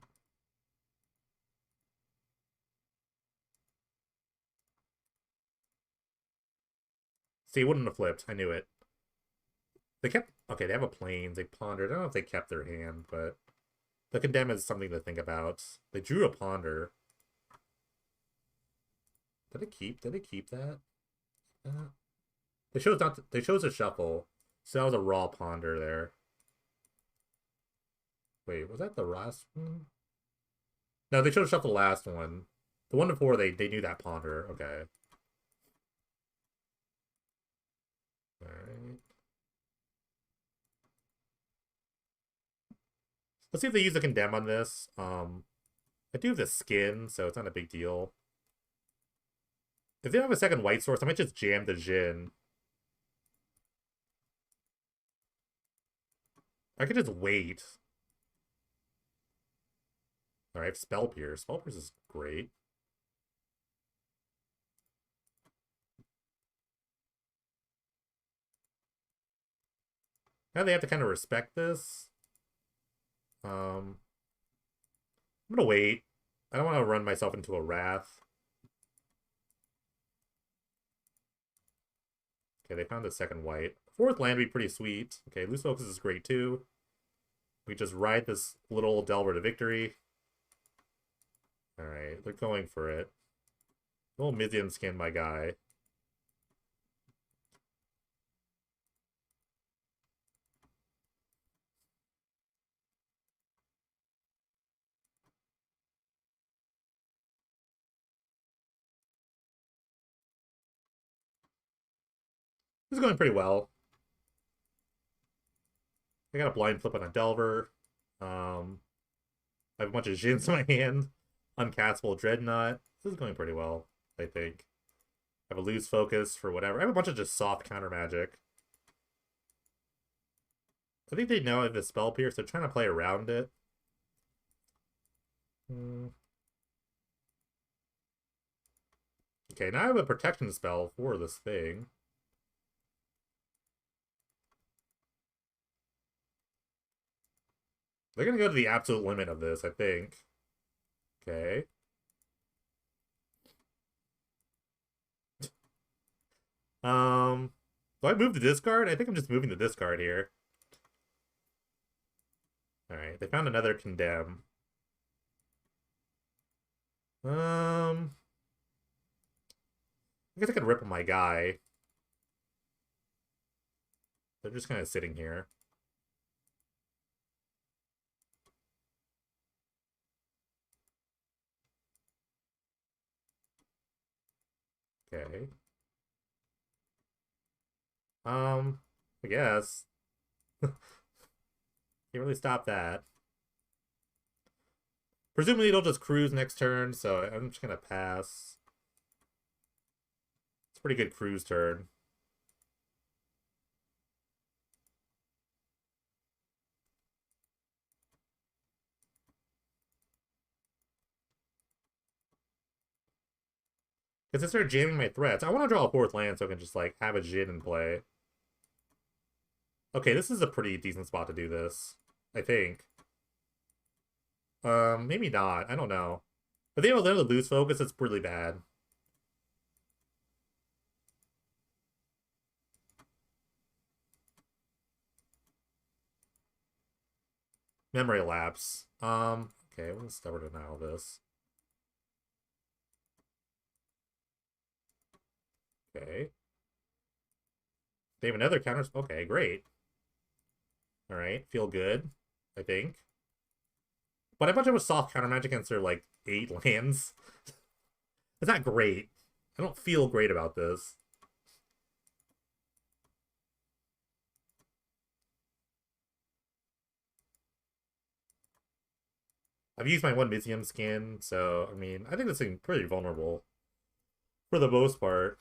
See, it wouldn't have flipped. I knew it. They kept... Okay, they have a plains. They pondered. I don't know if they kept their hand, but... The condemn is something to think about. They drew a ponder. Did they keep? Did they keep that? They chose not. They chose a shuffle, so that was a raw ponder there. Wait, was that the last one? No, they chose to shuffle the last one. The one before they knew that ponder. Okay. All right. Let's see if they use a condemn on this. I do have the skin, so it's not a big deal. If they don't have a second white source, I might just jam the Jin. I could just wait. Alright, Spell Pierce. Spell Pierce is great. Now they have to kind of respect this. I'm gonna wait. I don't want to run myself into a wrath. Okay, they found a second white. Fourth land would be pretty sweet. Okay, Loose Focus is great too. We just ride this little Delver to victory. Alright, they're going for it. Little Mizian skin, my guy. This is going pretty well. I got a blind flip on a Delver. I have a bunch of Jins in my hand. Uncastable Dreadnought. This is going pretty well, I think. I have a Lose Focus for whatever. I have a bunch of just soft counter magic. I think they know I have a Spell Pierce. They're trying to play around it. Okay, now I have a protection spell for this thing. They're gonna go to the absolute limit of this, I think. Okay. Do I move the discard? I think I'm just moving the discard here. Alright, they found another condemn. I guess I could rip on my guy. They're just kind of sitting here. Okay. I guess. Can't really stop that. Presumably it'll just cruise next turn, so I'm just gonna pass. It's a pretty good cruise turn. Because they start jamming my threats. I want to draw a fourth land so I can just, like, have a Jin in play. Okay, this is a pretty decent spot to do this. I think. Maybe not. I don't know. If they literally lose focus, it's really bad. Memory lapse. Okay, we'll start to denial this. Okay. They have another counter. Okay, great. Alright, feel good, I think. But I bunch of soft counter magic against their, like, 8 lands. It's not great. I don't feel great about this. I've used my one Mizium skin, so, I mean, I think this thing's pretty vulnerable. For the most part.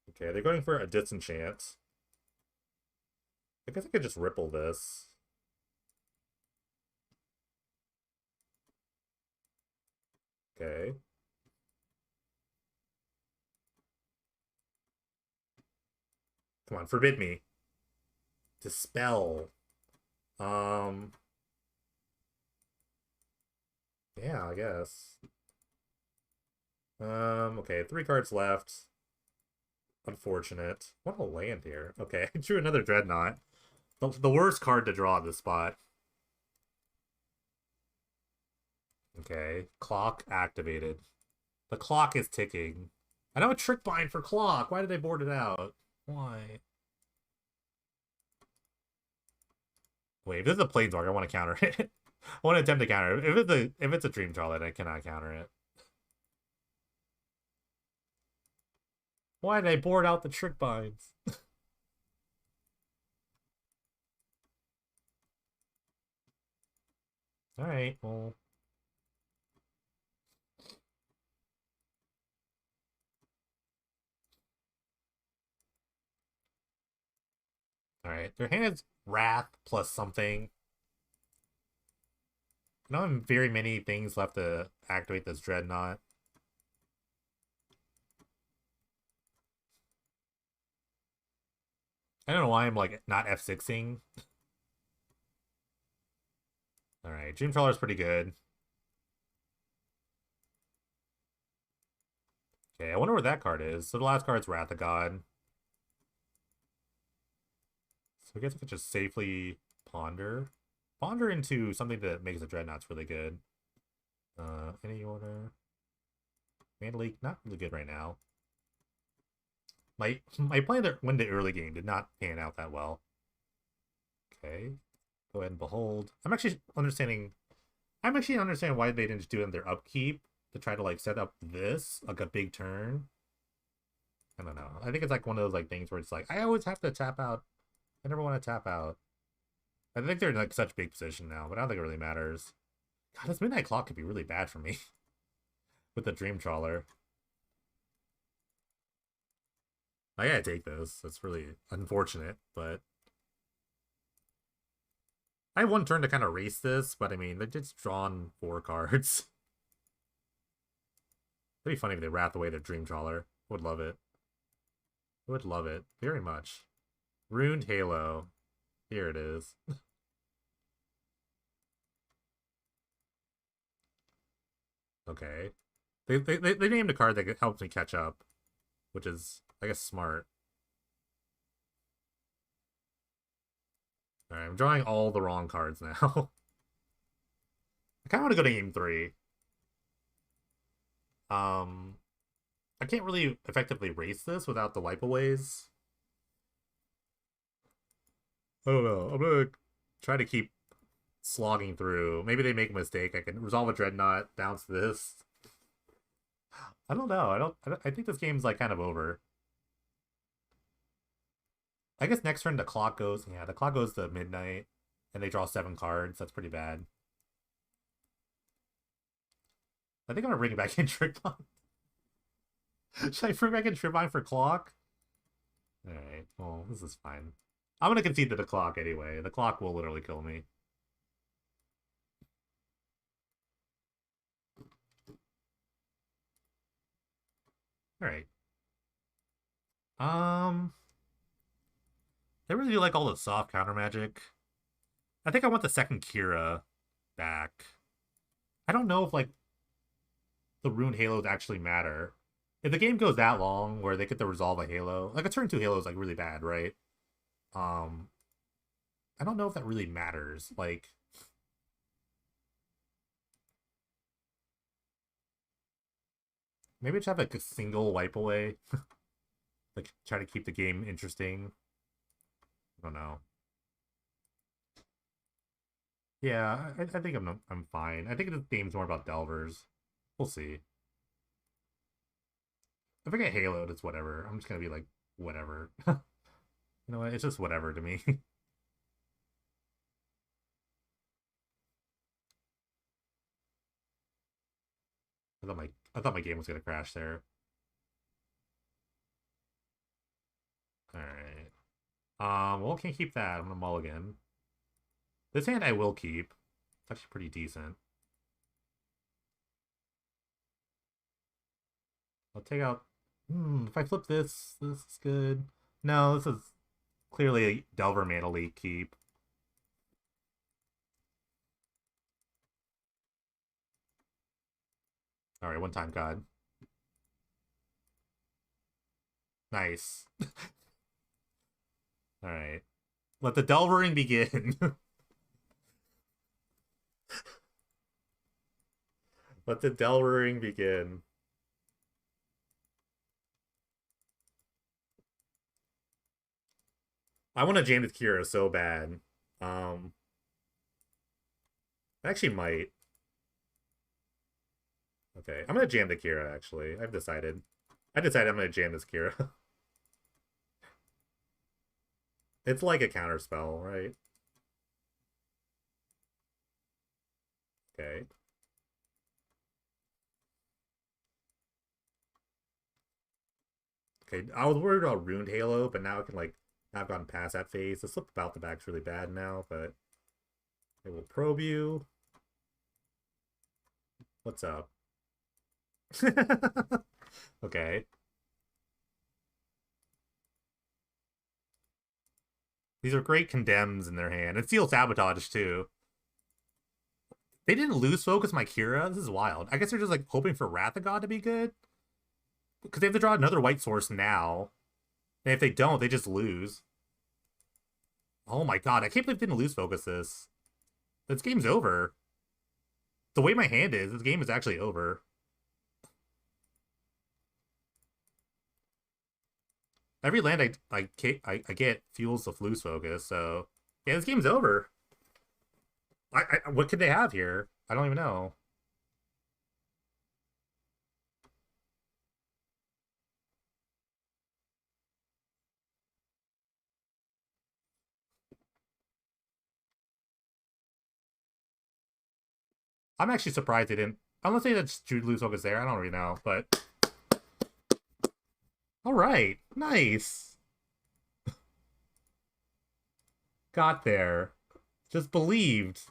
Okay, they're going for a disenchant. I guess I could just ripple this. Okay. Come on, forbid me. Dispel. Yeah, I guess. Okay, 3 cards left. Unfortunate. What a land here. Okay, I drew another Dreadnought. The worst card to draw at this spot. Okay, clock activated. The clock is ticking. I know a trick bind for clock. Why did they board it out? Why? Wait, if this is a Planeswalker, I want to counter it. I want to attempt to counter it. If it's a Dream Troll, then I cannot counter it. Why did I board out the trick binds? Alright, well. Alright, their hand is Wrath plus something. I don't have very many things left to activate this Dreadnought. I don't know why I'm, like, not F6ing. Alright, Dream Trawler's pretty good. Okay, I wonder where that card is. So the last card's Wrath of God. So I guess I could just safely ponder. Ponder into something that makes the Dreadnoughts really good. Any order. Mana Leak, not really good right now. My play that win the early game did not pan out that well. Okay. Go ahead and behold. I'm actually understanding why they didn't just do it in their upkeep to try to, like, set up this, like, a big turn. I don't know. I think it's like one of those, like, things where it's like, I always have to tap out. I never want to tap out. I think they're in, like, such big position now, but I don't think it really matters. God, this Midnight Clock could be really bad for me. With the Dream Trawler. I gotta take this. That's really unfortunate, but I have one turn to kind of race this, but I mean, they just drawn 4 cards. It'd be funny if they wrath away their Dream Trawler. Would love it. Would love it very much. Ruined Halo. Here it is. Okay. They named a card that helps me catch up, which is, I guess, smart. Alright, I'm drawing all the wrong cards now. I kind of want to go to game 3. I can't really effectively race this without the wipeaways. I don't know. I'm gonna try to keep slogging through. Maybe they make a mistake. I can resolve a Dreadnought, bounce this. I don't know. I think this game's, like, kind of over. I guess next turn the clock goes. Yeah, the clock goes to midnight, and they draw 7 cards. That's pretty bad. I think I'm gonna bring it back in Trickbond. Should I bring back in Trickbond for clock? Alright, well, this is fine. I'm gonna concede to the clock anyway. The clock will literally kill me. All right. Um, I really do like all the soft counter magic. I think I want the second Kira back. I don't know if like the rune halos actually matter. If the game goes that long where they get to resolve a halo, like a turn 2 halo is like really bad, right? Um, I don't know if that really matters. Like, maybe just have like a single wipe away. Like, try to keep the game interesting. I don't know. Yeah, I think I'm fine. I think the game's more about Delvers. We'll see. If I get Haloed, it's whatever. I'm just gonna be like, whatever. You know what? It's just whatever to me. I thought my game was gonna crash there. All right. Well, can't keep that. I'm gonna mulligan. This hand I will keep. It's actually pretty decent. I'll take out. If I flip this is good. No, this is clearly a Delver Mana Leak keep. All right, one time God. Nice. All right. Let the Delvering begin. Let the Delvering begin. I want to jam with Kira so bad. Um, I actually might. Okay, I'm gonna jam the Kira. Actually, I've decided. I decided I'm gonna jam this Kira. It's like a counter spell, right? Okay. Okay, I was worried about Ruined Halo, but now I can like I've gotten past that phase. The slip about the back's really bad now, but it will probe you. What's up? Okay. These are great condemns in their hand. And Seal Sabotage too. They didn't lose focus my Kira. This is wild. I guess they're just like hoping for Wrath of God to be good. Because they have to draw another white source now. And if they don't, they just lose. Oh my god, I can't believe they didn't lose focus this. This game's over. The way my hand is, this game is actually over. Every land I get fuels the Flu's focus, so yeah, this game's over. What could they have here? I don't even know. I'm actually surprised they didn't. Unless they just drew lose focus there, I don't really know. But all right, nice. Got there. Just believed.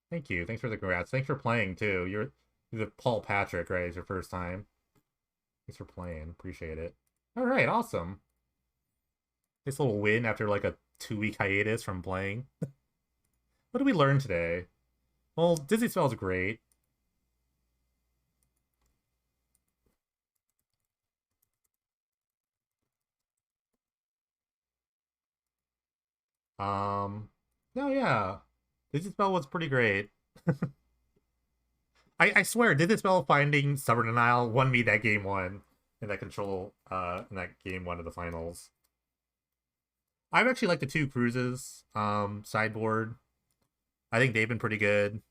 Thank you. Thanks for the congrats. Thanks for playing too. You're the Paul Patrick, right? It's your first time. Thanks for playing. Appreciate it. All right, awesome. Nice little win after like a 2-week hiatus from playing. What did we learn today? Well, Dizzy Spell's great. No, yeah. Dizzy Spell was pretty great. I swear, Dizzy Spell finding Stubborn Denial won me that game one in that control, in that game one of the finals. I've actually liked the two cruises, sideboard. I think they've been pretty good.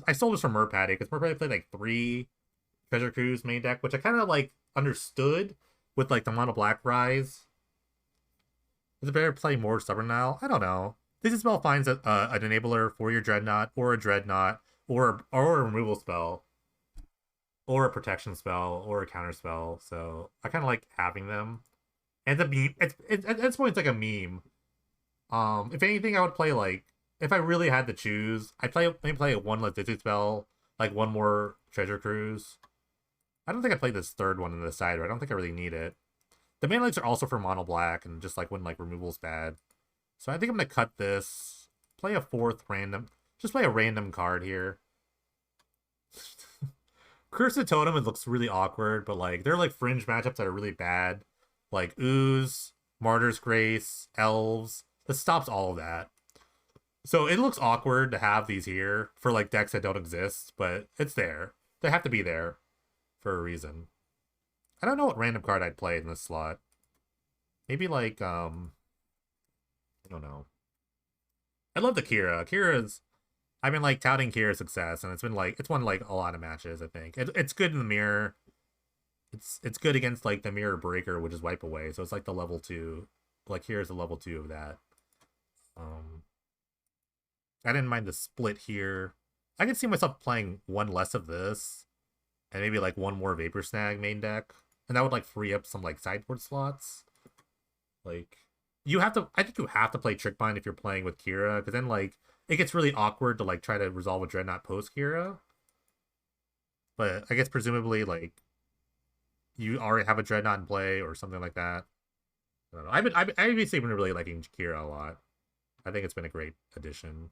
I stole this from Merpatty because Merpatty played like 3 Treasure Cruise main deck, which I kind of like understood with like the Mono Black Rise. Is it better to play more Stubborn Denial? I don't know. This spell finds an enabler for your Dreadnought or a Dreadnought or a removal spell or a protection spell or a counter spell. So I kind of like having them. And the meme, at this point, it's like a meme. If anything, I would play like if I really had to choose, I'd play one like Dizzy Spell, like one more Treasure Cruise. I don't think I played this third one in the side, but I don't think I really need it. The main legs are also for mono black and just like when like removal's bad. So I think I'm gonna cut this. Play a fourth random. Just play a random card here. Cursed Totem, it looks really awkward, but like they're like fringe matchups that are really bad. Like Ooze, Martyr's Grace, Elves. This stops all of that. So it looks awkward to have these here for like decks that don't exist, but it's there. They have to be there for a reason. I don't know what random card I'd play in this slot. Maybe like I don't know. I love the Kira. Kira's I've been like touting Kira's success, and it's won like a lot of matches. I think it's good in the mirror. It's good against like the mirror breaker, which is wipe away. So it's like the level 2. Like here's the level 2 of that. Um, I didn't mind the split here. I can see myself playing one less of this, and maybe like one more Vapor Snag main deck, and that would like free up some like sideboard slots. Like you have to, I think you have to play Trick Bind if you're playing with Kira, because then like it gets really awkward to like try to resolve a Dreadnought post Kira. But I guess presumably like you already have a Dreadnought in play or something like that. I don't know. I've basically been really liking Kira a lot. I think it's been a great addition.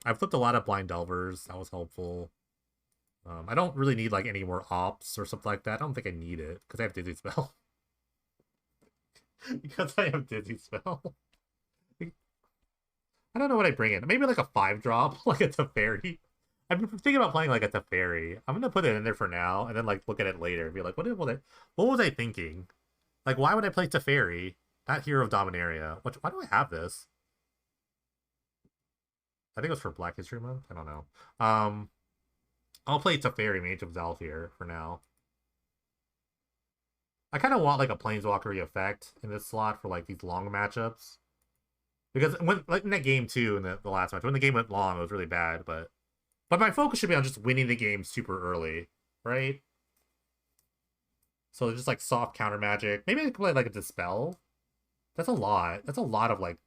I've flipped a lot of Blind Delvers. That was helpful. I don't really need like any more ops or something like that. I don't think I need it because I have Dizzy Spell. Because I have Dizzy Spell. I don't know what I bring in. Maybe like a 5-drop, like a Teferi. I've been thinking about playing like a Teferi. I'm gonna put it in there for now, and then like look at it later and be like, what was I thinking? Like, why would I play Teferi, not Hero of Dominaria? Why do I have this? I think it was for Black History Month. I don't know. I'll play Teferi Mage of Zelf here for now. I kind of want like a Planeswalker effect in this slot for like these long matchups. Because when like in that game too, in the last match, when the game went long, it was really bad. But my focus should be on just winning the game super early, right? So just like soft counter magic. Maybe I could play like a Dispel. That's a lot. That's a lot of like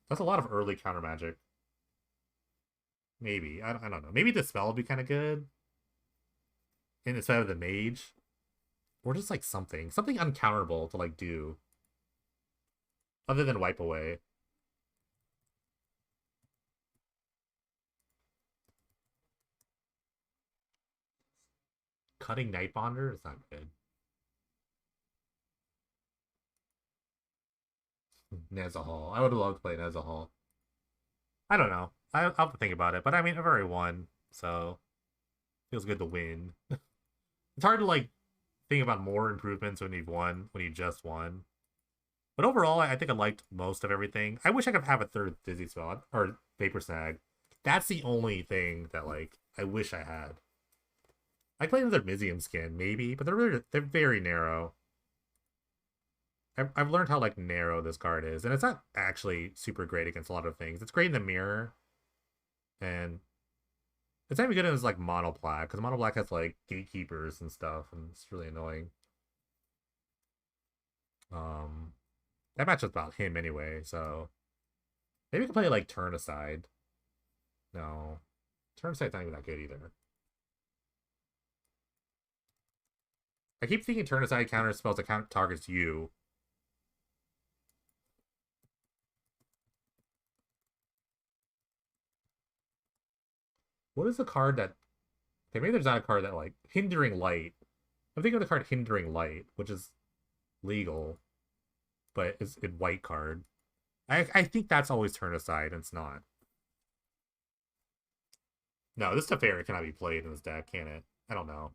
that's a lot of early counter magic. Maybe I don't know. Maybe Dispel would be kind of good. Instead of the Mage, or just like something uncounterable to like do, other than wipe away. Cutting Nightbonder is not good. Nezahal. I would love to play Nezahal. I don't know. I'll have to think about it. But I mean, I've already won, so feels good to win. It's hard to like think about more improvements when you've won, when you just won. But overall, I think I liked most of everything. I wish I could have a third Dizzy Spell or Vapor Snag. That's the only thing that like I wish I had. I play another Mizium skin, maybe, but they're very narrow. I've learned how like narrow this card is, and it's not actually super great against a lot of things. It's great in the mirror, and it's not even good as like mono black because mono black has like gatekeepers and stuff, and it's really annoying. Um, that match is about him anyway, so maybe we can play like Turn Aside. No, Turn Aside's not even that good either. I keep thinking Turn Aside counter spells that count targets you. What is the card that? Okay, maybe there's not a card that like Hindering Light. I'm thinking of the card Hindering Light, which is legal, but it's a white card. I think that's always Turn Aside, and it's not. No, this Teferi cannot be played in this deck, can it? I don't know.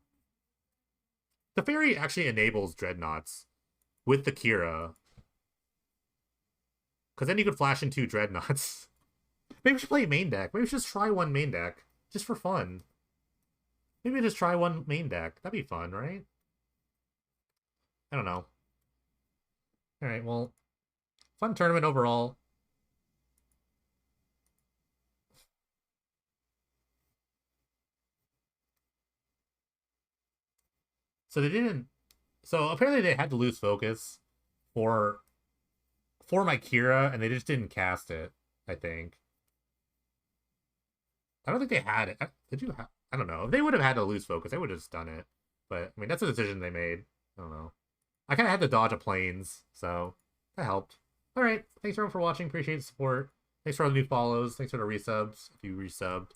Teferi actually enables Dreadnoughts with the Kira. Because then you could flash in 2 Dreadnoughts. Maybe we should play main deck. Maybe we should just try one main deck. Just for fun. Maybe just try one main deck. That'd be fun, right? I don't know. Alright, well, fun tournament overall. So they didn't... So apparently they had to lose focus for for my Kira, and they just didn't cast it. I think. I don't think they had it. Did you? I don't know. If they would have had to lose focus, they would have just done it. But I mean, that's a decision they made. I don't know. I kind of had to dodge a planes, so that helped. All right. Thanks everyone for watching. Appreciate the support. Thanks for all the new follows. Thanks for the resubs. If you resubbed.